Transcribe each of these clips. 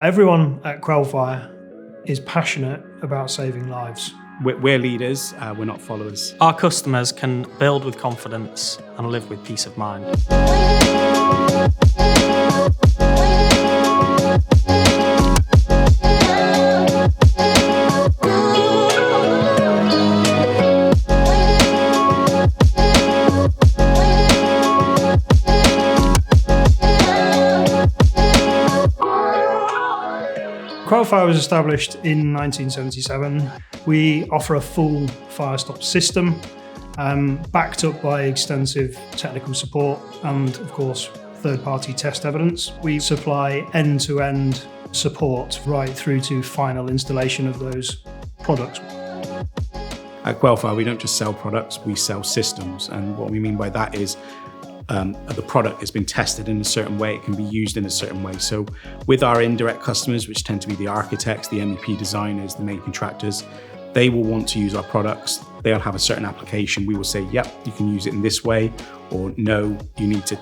Everyone at Quelfire is passionate about saving lives. We're leaders, we're not followers. Our customers can build with confidence and live with peace of mind. Quelfire was established in 1977. We offer a full Firestop system, backed up by extensive technical support and, of course, third-party test evidence. We supply end-to-end support right through to final installation of those products. At Quelfire, we don't just sell products, we sell systems. And what we mean by that is the product has been tested in a certain way, it can be used in a certain way. So with our indirect customers, which tend to be the architects, the MEP designers, the main contractors, they will want to use our products. They'll have a certain application. We will say, yep, you can use it in this way, or no, you need to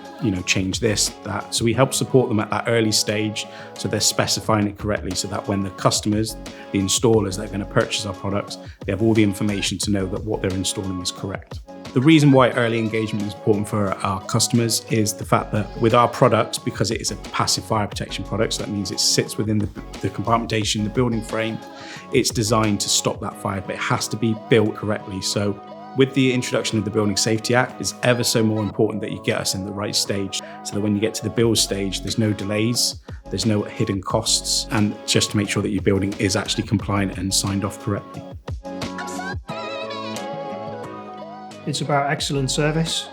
change this, that. So we help support them at that early stage so they're specifying it correctly so that when the customers, the installers that are going to purchase our products, they have all the information to know that what they're installing is correct. The reason why early engagement is important for our customers is the fact that with our product, because it is a passive fire protection product, so that means it sits within the compartmentation, the building frame, it's designed to stop that fire, but it has to be built correctly. So with the introduction of the Building Safety Act, it's ever so more important that you get us in the right stage so that when you get to the build stage, there's no delays, there's no hidden costs, and just to make sure that your building is actually compliant and signed off correctly. It's about excellent service,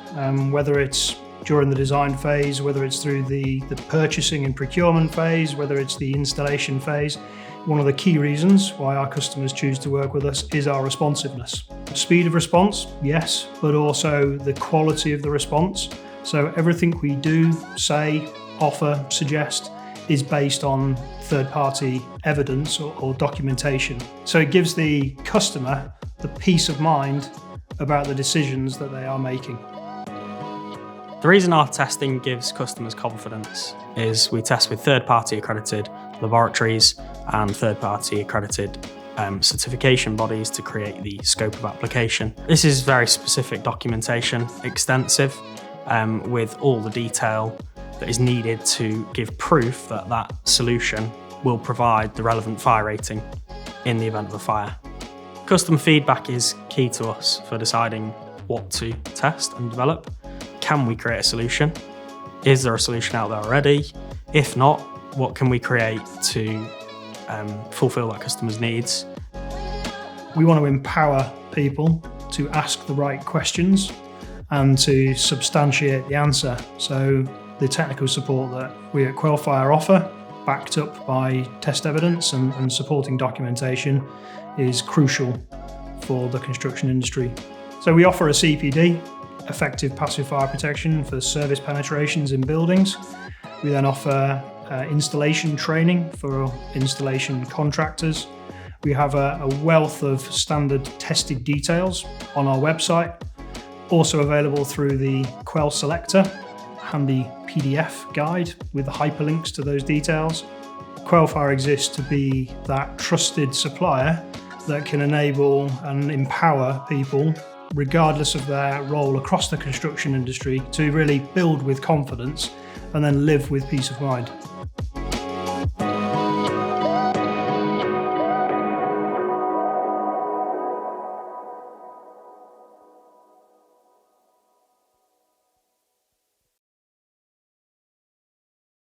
whether it's during the design phase, whether it's through the purchasing and procurement phase, whether it's the installation phase. One of the key reasons why our customers choose to work with us is our responsiveness. Speed of response, yes, but also the quality of the response. So everything we do, say, offer, suggest is based on third-party evidence or documentation. So it gives the customer the peace of mind about the decisions that they are making. The reason our testing gives customers confidence is we test with third-party accredited laboratories and third-party accredited certification bodies to create the scope of application. This is very specific documentation, extensive, with all the detail that is needed to give proof that that solution will provide the relevant fire rating in the event of a fire. Customer feedback is key to us for deciding what to test and develop. Can we create a solution? Is there a solution out there already? If not, what can we create to fulfill that customer's needs? We want to empower people to ask the right questions and to substantiate the answer. So the technical support that we at Quelfire offer, backed up by test evidence and supporting documentation, is crucial for the construction industry. So we offer a CPD, effective passive fire protection for service penetrations in buildings. We then offer installation training for installation contractors. We have a wealth of standard tested details on our website, also available through the Quell Selector, handy PDF guide with hyperlinks to those details. Quelfire exists to be that trusted supplier that can enable and empower people, regardless of their role across the construction industry, to really build with confidence and then live with peace of mind.